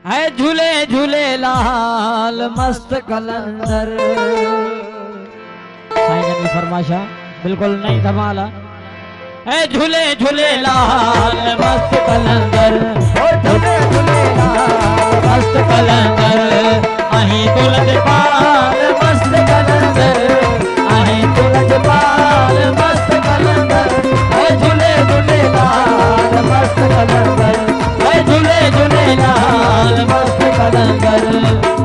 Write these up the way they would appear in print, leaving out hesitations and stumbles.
है झूले झूले लाल मस्त कलंदर। साईं की फरमाइशा बिल्कुल नहीं धमाला। है झूले झूले लाल मस्त कलंदर, झूले झूले लाल मस्त कलंदर। अहीं दुल्हन पाल मस्त कलंदर, अहीं दुल्हन पाल मस्त कलंदर। है झूले झूले लाल मस्त कलंदर, है झूले झूले लाल मस्त कलंदर।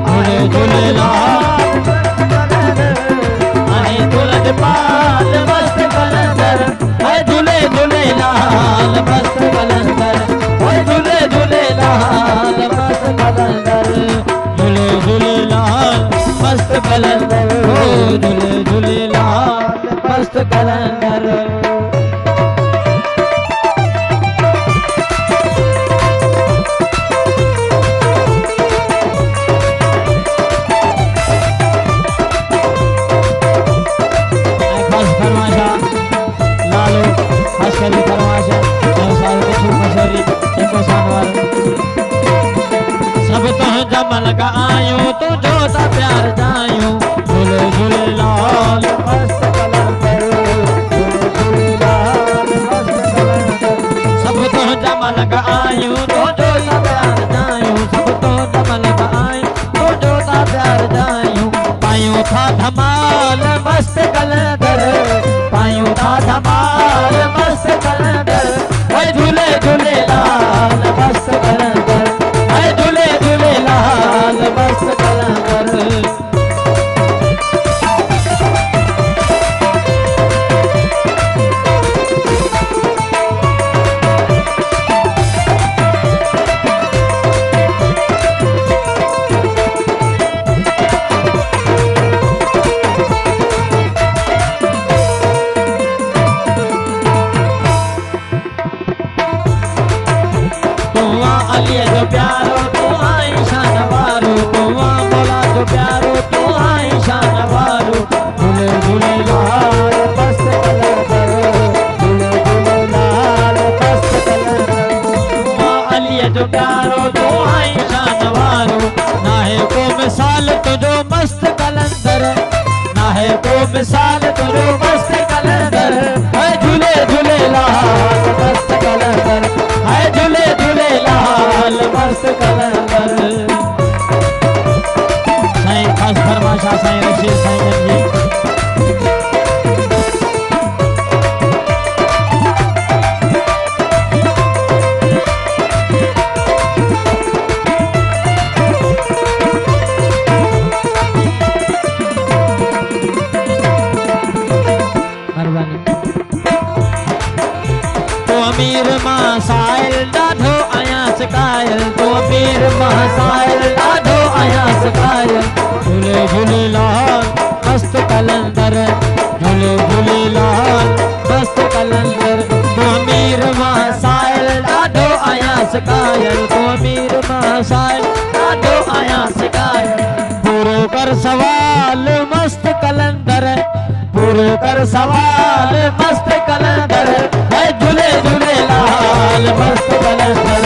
झूले झूले लाल अहीं दुल्हन पाल मस्त कलंदर। है झूले झूले लाल मस्त कलंदर, है झूले झूले लाल मस्त कलंदर। झूले झूले लाल मस्त कलंदर, झूले झूले लाल मस्त कलंदर। सब तो जमल का आयो तो जोता प्यार जायो। झूले झूले लाल मस्त कलंदर, झूले झूले लाल मस्त कलंदर। सब तो जमल का आयो तो जोता प्यार जायो। सब तो जमल का आयो तो जोता प्यार जायो। पायो था धमाल मस्त कलंदर, पायो था धमाल मस्त कलंदर। है झूले झूले लाल मस्त कलंदर, है झूले झूले लाल मस्त कलंदर। अलिया जो प्यारो तू आई शान वारो, तू बोला जो प्यारो तू आई शान वारो। झूले झूले लाल मस्त कलंदर, झूले झूले लाल मस्त कलंदर। अलिया जो प्यारो तू आई शान वारो। ना है को मिसाल तुझो मस्त कलंदर, ना है को मिसाल तुझो मस्त कलंदर। है झूले झूले लाल मस्त कलंदर, है झूले झूले लाल मस्त कलंदर। साईं खास फरमाइशा साईं रशीद साईं जी। मेहरबानी। तो अमीर मां साहिल ॾाढो आया सिकायल, तो अमीर मां साहिल ॾाढो आया सिकायल। झूले झूले लाल मस्त कलंदर, झूले झूले लाल मस्त कलंदर। तो अमीर मां साहिल ॾाढो आया सिकायल, तो अमीर मां साहिल ॾाढो आया सिकायल। पूरो कर सवाल मस्त कलंदर, पूरो कर सवाल मस्त कलंदर। है झूले झूले लाल मस्त कलंदर,